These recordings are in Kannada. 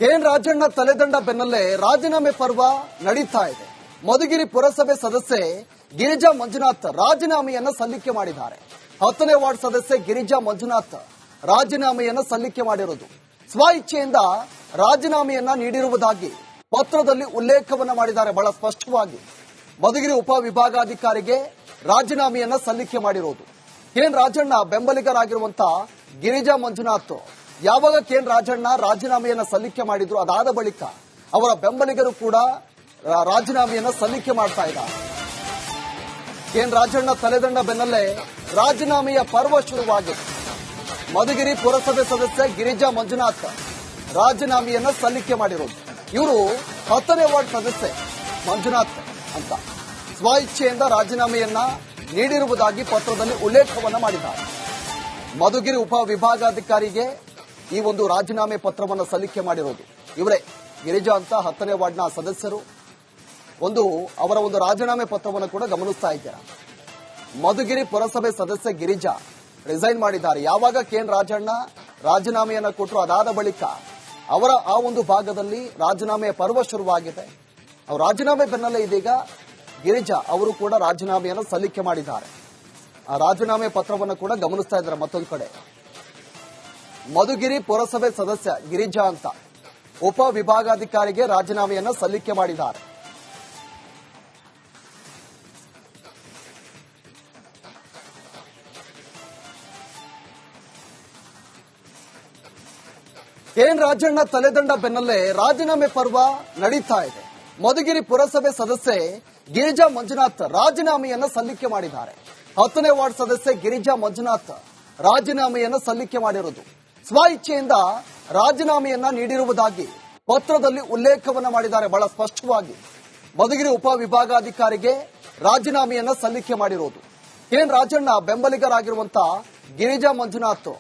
ಎನ್ ರಾಜಣ್ಣ ತಲೆದಂಡ ಬೆನ್ನಲ್ಲೇ ರಾಜೀನಾಮೆ ಪರ್ವ ನಡೀತಾ ಇದೆ. ಮಧುಗಿರಿ ಪುರಸಭೆ ಸದಸ್ಯೆ ಗಿರಿಜಾ ಮಂಜುನಾಥ್ ರಾಜೀನಾಮೆಯನ್ನು ಸಲ್ಲಿಕೆ ಮಾಡಿದ್ದಾರೆ. 10ನೇ ವಾರ್ಡ್ ಸದಸ್ಯೆ ಗಿರಿಜಾ ಮಂಜುನಾಥ್ ರಾಜೀನಾಮೆಯನ್ನು ಸಲ್ಲಿಕೆ ಮಾಡಿರುವುದು ಸ್ವ ಇಚ್ಛೆಯಿಂದ ರಾಜೀನಾಮೆಯನ್ನ ನೀಡಿರುವುದಾಗಿ ಪತ್ರದಲ್ಲಿ ಉಲ್ಲೇಖವನ್ನ ಮಾಡಿದ್ದಾರೆ. ಬಹಳ ಸ್ಪಷ್ಟವಾಗಿ ಮಧುಗಿರಿ ಉಪವಿಭಾಗಾಧಿಕಾರಿಗೆ ರಾಜೀನಾಮೆಯನ್ನ ಸಲ್ಲಿಕೆ ಮಾಡಿರುವುದು. ಕೆಎನ್ ರಾಜಣ್ಣ ಬೆಂಬಲಿಗರಾಗಿರುವಂತಹ ಗಿರಿಜಾ ಮಂಜುನಾಥ್ ಯಾವಾಗ ಕೆಎನ್ ರಾಜಣ್ಣ ರಾಜೀನಾಮೆಯನ್ನ ಸಲ್ಲಿಕೆ ಮಾಡಿದ್ರು, ಅದಾದ ಬಳಿಕ ಅವರ ಬೆಂಬಲಿಗರು ಕೂಡ ರಾಜೀನಾಮೆಯನ್ನ ಸಲ್ಲಿಕೆ ಮಾಡ್ತಾ ಇದ್ದಾರೆ. ಕೆಎನ್ ರಾಜಣ್ಣ ತಲೆದಂಡ ಬೆನ್ನಲ್ಲೇ ರಾಜೀನಾಮೆಯ ಪರ್ವ ಶುರುವಾಗಿದೆ. ಮಧುಗಿರಿ ಪುರಸಭೆ ಸದಸ್ಯ ಗಿರಿಜಾ ಮಂಜುನಾಥ್ ರಾಜೀನಾಮೆಯನ್ನ ಸಲ್ಲಿಕೆ ಮಾಡಿರೋದು. ಇವರು 10ನೇ ವಾರ್ಡ್ ಸದಸ್ಯೆ ಮಂಜುನಾಥ್ ಅಂತ ಸ್ವ ಇಚ್ಛೆಯಿಂದ ರಾಜೀನಾಮೆಯನ್ನ ನೀಡಿರುವುದಾಗಿ ಪತ್ರದಲ್ಲಿ ಉಲ್ಲೇಖವನ್ನ ಮಾಡಿದ್ದಾರೆ. ಮಧುಗಿರಿ ಉಪವಿಭಾಗಾಧಿಕಾರಿಗೆ ಈ ಒಂದು ರಾಜೀನಾಮೆ ಪತ್ರವನ್ನು ಸಲ್ಲಿಕೆ ಮಾಡಿರೋದು ಇವರೇ ಗಿರಿಜಾ ಅಂತ 10ನೇ ವಾರ್ಡ್ನ ಸದಸ್ಯರು. ಅವರ ಒಂದು ರಾಜೀನಾಮೆ ಪತ್ರವನ್ನು ಕೂಡ ಗಮನಿಸ್ತಾ ಇದ್ದಾರೆ. ಮಧುಗಿರಿ ಪುರಸಭೆ ಸದಸ್ಯ ಗಿರಿಜಾ ರಿಸೈನ್ ಮಾಡಿದ್ದಾರೆ. ಯಾವಾಗ ಕೆಎನ್ ರಾಜಣ್ಣ ರಾಜೀನಾಮೆಯನ್ನು ಕೊಟ್ಟರು, ಅದಾದ ಬಳಿಕ ಅವರ ಆ ಒಂದು ಭಾಗದಲ್ಲಿ ರಾಜೀನಾಮೆಯ ಪರ್ವ ಶುರುವಾಗಿದೆ. ಅವರು ರಾಜೀನಾಮೆ ಬೆನ್ನಲ್ಲೇ ಇದೀಗ ಗಿರಿಜಾ ಅವರು ಕೂಡ ರಾಜೀನಾಮೆಯನ್ನು ಸಲ್ಲಿಕೆ ಮಾಡಿದ್ದಾರೆ. ಆ ರಾಜೀನಾಮೆ ಪತ್ರವನ್ನು ಕೂಡ ಗಮನಿಸ್ತಾ ಇದ್ದಾರೆ. ಮತ್ತೊಂದು ಕಡೆ ಮಧುಗಿರಿ ಪುರಸಭೆ ಸದಸ್ಯ ಗಿರಿಜಾ ಅಂತ ಉಪ ವಿಭಾಗಾಧಿಕಾರಿಗೆ ರಾಜೀನಾಮೆಯನ್ನು ಸಲ್ಲಿಕೆ ಮಾಡಿದ್ದಾರೆ. ಕೆಎನ್ ರಾಜಣ್ಣ ತಲೆದಂಡ ಬೆನ್ನಲ್ಲೇ ರಾಜೀನಾಮೆ ಪರ್ವ ನಡೀತಾ ಇದೆ. ಮಧುಗಿರಿ ಪುರಸಭೆ ಸದಸ್ಯೆ ಗಿರಿಜಾ ಮಂಜುನಾಥ್ ರಾಜೀನಾಮೆಯನ್ನು ಸಲ್ಲಿಕೆ ಮಾಡಿದ್ದಾರೆ. 10ನೇ ವಾರ್ಡ್ ಸದಸ್ಯೆ ಗಿರಿಜಾ ಮಂಜುನಾಥ್ ರಾಜೀನಾಮೆಯನ್ನು ಸಲ್ಲಿಕೆ ಮಾಡಿರುವುದು ಸ್ವ ಇಚ್ಛೆಯಿಂದ ರಾಜೀನಾಮೆಯನ್ನ ನೀಡಿರುವುದಾಗಿ ಪತ್ರದಲ್ಲಿ ಉಲ್ಲೇಖವನ್ನ ಮಾಡಿದ್ದಾರೆ. ಬಹಳ ಸ್ಪಷ್ಟವಾಗಿ ಮಧುಗಿರಿ ಉಪವಿಭಾಗಾಧಿಕಾರಿಗೆ ರಾಜೀನಾಮೆಯನ್ನ ಸಲ್ಲಿಕೆ ಮಾಡಿರುವುದು. ಕೆಎನ್ ರಾಜಣ್ಣ ಬೆಂಬಲಿಗರಾಗಿರುವಂತಹ ಗಿರಿಜಾ ಮಂಜುನಾಥ್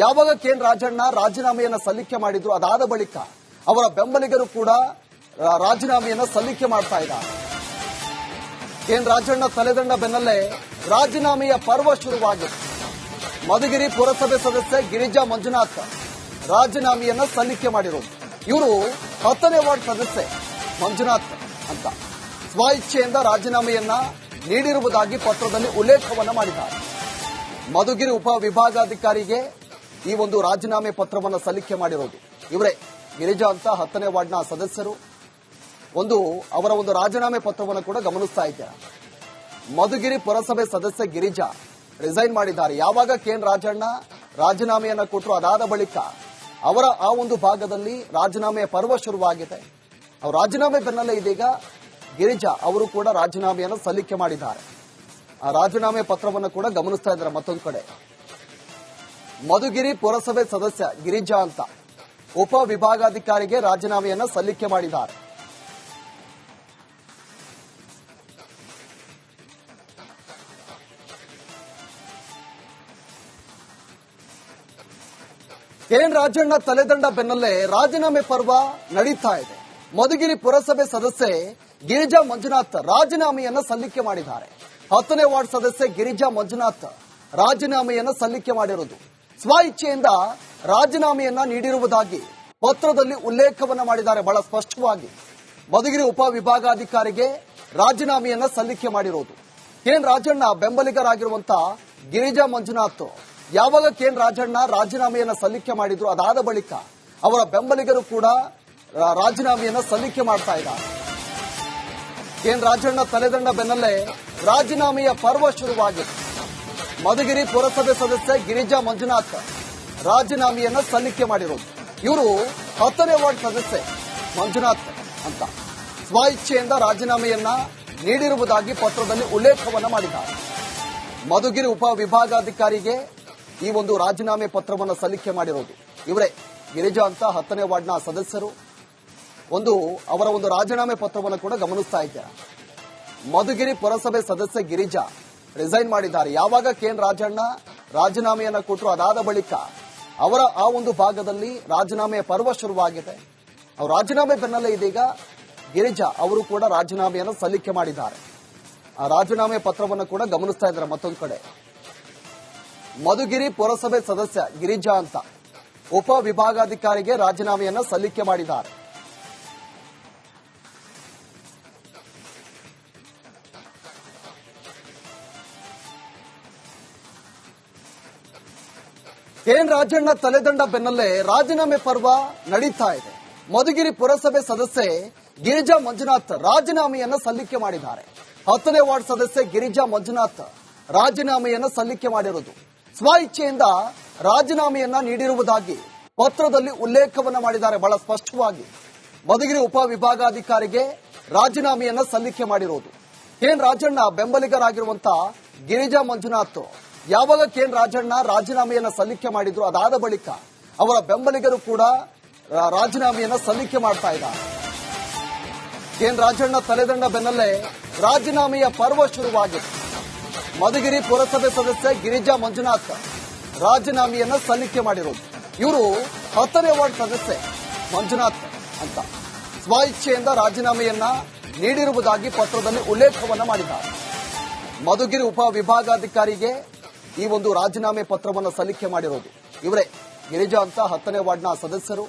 ಯಾವಾಗ ಕೆಎನ್ ರಾಜಣ್ಣ ರಾಜೀನಾಮೆಯನ್ನ ಸಲ್ಲಿಕೆ ಮಾಡಿದ್ರು, ಅದಾದ ಬಳಿಕ ಅವರ ಬೆಂಬಲಿಗರು ಕೂಡ ರಾಜೀನಾಮೆಯನ್ನ ಸಲ್ಲಿಕೆ ಮಾಡ್ತಾ ಇದ್ದಾರೆ. ಕೆಎನ್ ರಾಜಣ್ಣ ತಲೆದಂಡ ಬೆನ್ನಲ್ಲೇ ರಾಜೀನಾಮೆಯ ಪರ್ವ ಶುರುವಾಗಿದೆ. ಮಧುಗಿರಿ ಪುರಸಭೆ ಸದಸ್ಯೆ ಗಿರಿಜಾ ಮಂಜುನಾಥ್ ರಾಜೀನಾಮೆಯನ್ನ ಸಲ್ಲಿಕೆ ಮಾಡಿರೋದು. ಇವರು 10ನೇ ವಾರ್ಡ್ ಸದಸ್ಯೆ ಮಂಜುನಾಥ್ ಅಂತ ಸ್ವ ಇಚ್ಛೆಯಿಂದ ರಾಜೀನಾಮೆಯನ್ನ ನೀಡಿರುವುದಾಗಿ ಪತ್ರದಲ್ಲಿ ಉಲ್ಲೇಖವನ್ನ ಮಾಡಿದ್ದಾರೆ. ಮಧುಗಿರಿ ಉಪವಿಭಾಗಾಧಿಕಾರಿಗೆ ಈ ಒಂದು ರಾಜೀನಾಮೆ ಪತ್ರವನ್ನು ಸಲ್ಲಿಕೆ ಮಾಡಿರೋದು ಇವರೇ ಗಿರಿಜಾ ಅಂತ 10ನೇ ವಾರ್ಡ್ನ ಸದಸ್ಯರು. ಅವರ ಒಂದು ರಾಜೀನಾಮೆ ಪತ್ರವನ್ನು ಕೂಡ ಗಮನಿಸ್ತಾ ಇದ್ದಾರೆ. ಮಧುಗಿರಿ ಪುರಸಭೆ ಸದಸ್ಯ ಗಿರಿಜಾ ರಿಸೈನ್ ಮಾಡಿದ್ದಾರೆ. ಯಾವಾಗ ಕೆಎನ್ ರಾಜಣ್ಣ ರಾಜೀನಾಮೆಯನ್ನ ಕೊಟ್ಟರು, ಅದಾದ ಬಳಿಕ ಅವರ ಆ ಒಂದು ಭಾಗದಲ್ಲಿ ರಾಜೀನಾಮೆಯ ಪರ್ವ ಶುರುವಾಗಿದೆ. ಅವರು ರಾಜೀನಾಮೆ ಬೆನ್ನಲ್ಲೇ ಇದೀಗ ಗಿರಿಜಾ ಅವರು ಕೂಡ ರಾಜೀನಾಮೆಯನ್ನು ಸಲ್ಲಿಕೆ ಮಾಡಿದ್ದಾರೆ. ಆ ರಾಜೀನಾಮೆ ಪತ್ರವನ್ನು ಕೂಡ ಗಮನಿಸ್ತಾ ಇದ್ದಾರೆ. ಮತ್ತೊಂದು ಕಡೆ ಮಧುಗಿರಿ ಪುರಸಭೆ ಸದಸ್ಯ ಗಿರಿಜಾ ಅಂತ ಉಪ ವಿಭಾಗಾಧಿಕಾರಿಗೆ ರಾಜೀನಾಮೆಯನ್ನ ಸಲ್ಲಿಕೆ ಮಾಡಿದ್ದಾರೆ. ಕೆಎನ್ ರಾಜಣ್ಣ ತಲೆದಂಡ ಬೆನ್ನಲ್ಲೇ ರಾಜೀನಾಮೆ ಪರ್ವ ನಡೀತಾ ಇದೆ. ಮಧುಗಿರಿ ಪುರಸಭೆ ಸದಸ್ಯೆ ಗಿರಿಜಾ ಮಂಜುನಾಥ್ ರಾಜೀನಾಮೆಯನ್ನ ಸಲ್ಲಿಕೆ ಮಾಡಿದ್ದಾರೆ. 10ನೇ ವಾರ್ಡ್ ಸದಸ್ಯೆ ಗಿರಿಜಾ ಮಂಜುನಾಥ್ ರಾಜೀನಾಮೆಯನ್ನ ಸಲ್ಲಿಕೆ ಮಾಡಿರುವುದು ಸ್ವ ಇಚ್ಛೆಯಿಂದ ರಾಜೀನಾಮೆಯನ್ನ ನೀಡಿರುವುದಾಗಿ ಪತ್ರದಲ್ಲಿ ಉಲ್ಲೇಖವನ್ನ ಮಾಡಿದ್ದಾರೆ. ಬಹಳ ಸ್ಪಷ್ಟವಾಗಿ ಮಧುಗಿರಿ ಉಪವಿಭಾಗಾಧಿಕಾರಿಗೆ ರಾಜೀನಾಮೆಯನ್ನ ಸಲ್ಲಿಕೆ ಮಾಡಿರುವುದು. ಕೆಎನ್ ರಾಜಣ್ಣ ಬೆಂಬಲಿಗರಾಗಿರುವಂತಹ ಗಿರಿಜಾ ಮಂಜುನಾಥ್ ಯಾವಾಗ ಕೆಎನ್ ರಾಜಣ್ಣ ರಾಜೀನಾಮೆಯನ್ನ ಸಲ್ಲಿಕೆ ಮಾಡಿದ್ರು, ಅದಾದ ಬಳಿಕ ಅವರ ಬೆಂಬಲಿಗರು ಕೂಡ ರಾಜೀನಾಮೆಯನ್ನ ಸಲ್ಲಿಕೆ ಮಾಡ್ತಾ ಇದ್ದಾರೆ. ಕೆಎನ್ ರಾಜಣ್ಣ ತಲೆದಂಡ ಬೆನ್ನಲ್ಲೇ ರಾಜೀನಾಮೆಯ ಪರ್ವ ಶುರುವಾಗಿದೆ. ಮಧುಗಿರಿ ಪುರಸಭೆ ಸದಸ್ಯ ಗಿರಿಜಾ ಮಂಜುನಾಥ್ ರಾಜೀನಾಮೆಯನ್ನ ಸಲ್ಲಿಕೆ ಮಾಡಿರೋದು. ಇವರು 10ನೇ ವಾರ್ಡ್ ಸದಸ್ಯೆ ಮಂಜುನಾಥ್ ಅಂತ ಸ್ವ ಇಚ್ಛೆಯಿಂದ ರಾಜೀನಾಮೆಯನ್ನ ನೀಡಿರುವುದಾಗಿ ಪತ್ರದಲ್ಲಿ ಉಲ್ಲೇಖವನ್ನ ಮಾಡಿದ್ದಾರೆ. ಮಧುಗಿರಿ ಉಪವಿಭಾಗಾಧಿಕಾರಿಗೆ ಈ ಒಂದು ರಾಜೀನಾಮೆ ಪತ್ರವನ್ನು ಸಲ್ಲಿಕೆ ಮಾಡಿರೋದು ಇವರೇ ಗಿರಿಜಾ ಅಂತ 10ನೇ ವಾರ್ಡ್ನ ಸದಸ್ಯರು. ಅವರ ಒಂದು ರಾಜೀನಾಮೆ ಪತ್ರವನ್ನು ಕೂಡ ಗಮನಿಸ್ತಾ ಇದ್ದಾರೆ. ಮಧುಗಿರಿ ಪುರಸಭೆ ಸದಸ್ಯ ಗಿರಿಜಾ ರಿಸೈನ್ ಮಾಡಿದ್ದಾರೆ. ಯಾವಾಗ ಕೆಎನ್ ರಾಜಣ್ಣ ರಾಜೀನಾಮೆಯನ್ನ ಕೊಟ್ಟರು, ಅದಾದ ಬಳಿಕ ಅವರ ಆ ಒಂದು ಭಾಗದಲ್ಲಿ ರಾಜೀನಾಮೆಯ ಪರ್ವ ಶುರುವಾಗಿದೆ. ಅವರು ರಾಜೀನಾಮೆ ಬೆನ್ನಲ್ಲೇ ಇದೀಗ ಗಿರಿಜಾ ಅವರು ಕೂಡ ರಾಜೀನಾಮೆಯನ್ನು ಸಲ್ಲಿಕೆ ಮಾಡಿದ್ದಾರೆ. ಆ ರಾಜೀನಾಮೆ ಪತ್ರವನ್ನು ಕೂಡ ಗಮನಿಸ್ತಾ ಇದ್ದಾರೆ. ಮತ್ತೊಂದು ಕಡೆ ಮಧುಗಿರಿ ಪುರಸಭೆ ಸದಸ್ಯ ಗಿರಿಜಾ ಅಂತ ಉಪ ವಿಭಾಗಾಧಿಕಾರಿಗೆ ರಾಜೀನಾಮೆಯನ್ನ ಸಲ್ಲಿಕೆ ಮಾಡಿದ್ದಾರೆ. ಎನ್ ರಾಜಣ್ಣ ತಲೆದಂಡ ಬೆನ್ನಲ್ಲೇ ರಾಜೀನಾಮೆ ಪರ್ವ ನಡೀತಾ ಇದೆ. ಮಧುಗಿರಿ ಪುರಸಭೆ ಸದಸ್ಯೆ ಗಿರಿಜಾ ಮಂಜುನಾಥ್ ರಾಜೀನಾಮೆಯನ್ನ ಸಲ್ಲಿಕೆ ಮಾಡಿದ್ದಾರೆ. 10ನೇ ವಾರ್ಡ್ ಸದಸ್ಯೆ ಗಿರಿಜಾ ಮಂಜುನಾಥ್ ರಾಜೀನಾಮೆಯನ್ನ ಸಲ್ಲಿಕೆ ಮಾಡಿರುವುದು ಸ್ವ ಇಚ್ಛೆಯಿಂದ ರಾಜೀನಾಮೆಯನ್ನ ನೀಡಿರುವುದಾಗಿ ಪತ್ರದಲ್ಲಿ ಉಲ್ಲೇಖವನ್ನ ಮಾಡಿದ್ದಾರೆ. ಬಹಳ ಸ್ಪಷ್ಟವಾಗಿ ಮಧುಗಿರಿ ಉಪ ವಿಭಾಗಾಧಿಕಾರಿಗೆ ರಾಜೀನಾಮೆಯನ್ನ ಸಲ್ಲಿಕೆ ಮಾಡಿರುವುದು. ಎನ್ ರಾಜಣ್ಣ ಬೆಂಬಲಿಗರಾಗಿರುವಂತಹ ಗಿರಿಜಾ ಮಂಜುನಾಥ್ ಯಾವಾಗ ಕೆಎನ್ ರಾಜಣ್ಣ ರಾಜೀನಾಮೆಯನ್ನ ಸಲ್ಲಿಕೆ ಮಾಡಿದ್ರು, ಅದಾದ ಬಳಿಕ ಅವರ ಬೆಂಬಲಿಗರು ಕೂಡ ರಾಜೀನಾಮೆಯನ್ನ ಸಲ್ಲಿಕೆ ಮಾಡ್ತಾ ಇದ್ದಾರೆ. ಕೆಎನ್ ರಾಜಣ್ಣ ತಲೆದಂಡ ಬೆನ್ನಲ್ಲೇ ರಾಜೀನಾಮೆಯ ಪರ್ವ ಶುರುವಾಗಿದೆ. ಮಧುಗಿರಿ ಪುರಸಭೆ ಸದಸ್ಯೆ ಗಿರಿಜಾ ಮಂಜುನಾಥ್ ರಾಜೀನಾಮೆಯನ್ನ ಸಲ್ಲಿಕೆ ಮಾಡಿರೋದು. ಇವರು 10ನೇ ವಾರ್ಡ್ ಸದಸ್ಯೆ ಮಂಜುನಾಥ್ ಅಂತ ಸ್ವ ಇಚ್ಛೆಯಿಂದ ರಾಜೀನಾಮೆಯನ್ನ ನೀಡಿರುವುದಾಗಿ ಪತ್ರದಲ್ಲಿ ಉಲ್ಲೇಖವನ್ನ ಮಾಡಿದ್ದಾರೆ. ಮಧುಗಿರಿ ಉಪ ವಿಭಾಗಾಧಿಕಾರಿಗೆ ಈ ಒಂದು ರಾಜೀನಾಮೆ ಪತ್ರವನ್ನು ಸಲ್ಲಿಕೆ ಮಾಡಿರೋದು ಇವರೇ ಗಿರಿಜಾ ಅಂತ 10ನೇ ವಾರ್ಡ್ನ ಸದಸ್ಯರು.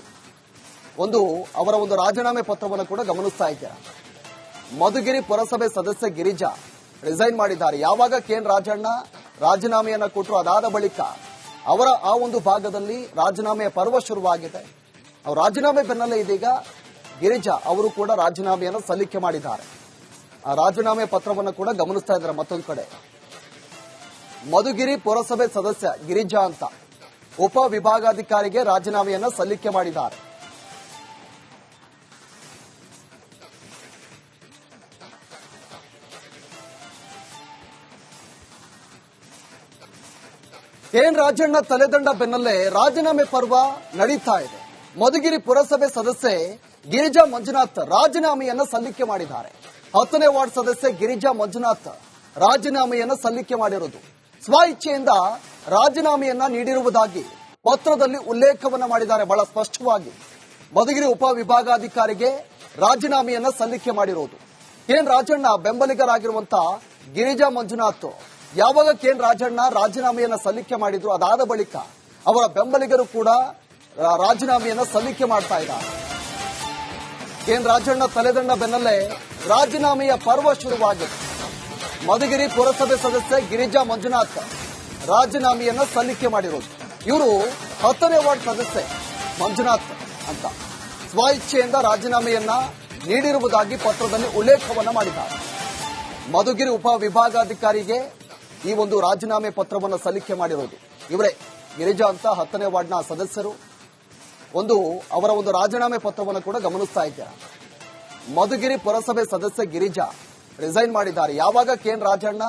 ಅವರ ಒಂದು ರಾಜೀನಾಮೆ ಪತ್ರವನ್ನು ಕೂಡ ಗಮನಿಸ್ತಾ ಇದ್ದಾರೆ. ಮಧುಗಿರಿ ಪುರಸಭೆ ಸದಸ್ಯೆ ಗಿರಿಜಾ ರಿಸೈನ್ ಮಾಡಿದ್ದಾರೆ. ಯಾವಾಗ ಕೆಎನ್ ರಾಜಣ್ಣ ರಾಜೀನಾಮೆಯನ್ನ ಕೊಟ್ಟರು, ಅದಾದ ಬಳಿಕ ಅವರ ಆ ಒಂದು ಭಾಗದಲ್ಲಿ ರಾಜೀನಾಮೆಯ ಪರ್ವ ಶುರುವಾಗಿದೆ. ಅವ್ರ ರಾಜೀನಾಮೆ ಬೆನ್ನಲ್ಲೇ ಇದೀಗ ಗಿರಿಜಾ ಅವರು ಕೂಡ ರಾಜೀನಾಮೆಯನ್ನು ಸಲ್ಲಿಕೆ ಮಾಡಿದ್ದಾರೆ. ಆ ರಾಜೀನಾಮೆ ಪತ್ರವನ್ನು ಕೂಡ ಗಮನಿಸ್ತಾ ಇದ್ದಾರೆ. ಮತ್ತೊಂದು ಕಡೆ ಮಧುಗಿರಿ ಪುರಸಭೆ ಸದಸ್ಯ ಗಿರಿಜಾ ಅಂತ ಉಪ ವಿಭಾಗಾಧಿಕಾರಿಗೆ ರಾಜೀನಾಮೆಯನ್ನ ಸಲ್ಲಿಕೆ ಮಾಡಿದ್ದಾರೆ. ಎನ್ ರಾಜಣ್ಣ ತಲೆದಂಡ ಬೆನ್ನಲ್ಲೇ ರಾಜೀನಾಮೆ ಪರ್ವ ನಡೀತಾ ಇದೆ. ಮಧುಗಿರಿ ಪುರಸಭೆ ಸದಸ್ಯೆ ಗಿರಿಜಾ ಮಂಜುನಾಥ್ ರಾಜೀನಾಮೆಯನ್ನ ಸಲ್ಲಿಕೆ ಮಾಡಿದ್ದಾರೆ. 10ನೇ ವಾರ್ಡ್ ಸದಸ್ಯೆ ಗಿರಿಜಾ ಮಂಜುನಾಥ್ ರಾಜೀನಾಮೆಯನ್ನ ಸಲ್ಲಿಕೆ ಮಾಡಿರುವುದು ಸ್ವ ಇಚ್ಛೆಯಿಂದ ರಾಜೀನಾಮೆಯನ್ನ ನೀಡಿರುವುದಾಗಿ ಪತ್ರದಲ್ಲಿ ಉಲ್ಲೇಖವನ್ನ ಮಾಡಿದ್ದಾರೆ. ಬಹಳ ಸ್ಪಷ್ಟವಾಗಿ ಮಧುಗಿರಿ ಉಪ ವಿಭಾಗಾಧಿಕಾರಿಗೆ ರಾಜೀನಾಮೆಯನ್ನ ಸಲ್ಲಿಕೆ ಮಾಡಿರುವುದು. ಕೆಎನ್ ರಾಜಣ್ಣ ಬೆಂಬಲಿಗರಾಗಿರುವಂತಹ ಗಿರಿಜಾ ಮಂಜುನಾಥ್ ಯಾವಾಗ ಕೆಎನ್ ರಾಜಣ್ಣ ರಾಜೀನಾಮೆಯನ್ನ ಸಲ್ಲಿಕೆ ಮಾಡಿದ್ರು, ಅದಾದ ಬಳಿಕ ಅವರ ಬೆಂಬಲಿಗರು ಕೂಡ ರಾಜೀನಾಮೆಯನ್ನ ಸಲ್ಲಿಕೆ ಮಾಡ್ತಾ ಇದ್ದಾರೆ. ಕೆಎನ್ ರಾಜಣ್ಣ ತಲೆದಂಡ ಬೆನ್ನಲ್ಲೇ ರಾಜೀನಾಮೆಯ ಪರ್ವ ಶುರುವಾಗಿದೆ. ಮಧುಗಿರಿ ಪುರಸಭೆ ಸದಸ್ಯೆ ಗಿರಿಜಾ ಮಂಜುನಾಥ್ ರಾಜೀನಾಮೆಯನ್ನ ಸಲ್ಲಿಕೆ ಮಾಡಿರೋದು. ಇವರು 10ನೇ ವಾರ್ಡ್ ಸದಸ್ಯೆ ಮಂಜುನಾಥ್ ಅಂತ ಸ್ವ ಇಚ್ಛೆಯಿಂದ ರಾಜೀನಾಮೆಯನ್ನ ನೀಡಿರುವುದಾಗಿ ಪತ್ರದಲ್ಲಿ ಉಲ್ಲೇಖವನ್ನ ಮಾಡಿದ್ದಾರೆ. ಮಧುಗಿರಿ ಉಪ ವಿಭಾಗಾಧಿಕಾರಿಗೆ ಈ ಒಂದು ರಾಜೀನಾಮೆ ಪತ್ರವನ್ನು ಸಲ್ಲಿಕೆ ಮಾಡಿರೋದು ಇವರೇ ಗಿರಿಜಾ ಅಂತ 10ನೇ ವಾರ್ಡ್ನ ಸದಸ್ಯರು. ಅವರ ಒಂದು ರಾಜೀನಾಮೆ ಪತ್ರವನ್ನು ಕೂಡ ಗಮನಿಸ್ತಾ ಇದ್ದಾರೆ. ಮಧುಗಿರಿ ಪುರಸಭೆ ಸದಸ್ಯೆ ಗಿರಿಜಾ ರಿಸೈನ್ ಮಾಡಿದ್ದಾರೆ. ಯಾವಾಗ ಕೆಎನ್ ರಾಜಣ್ಣ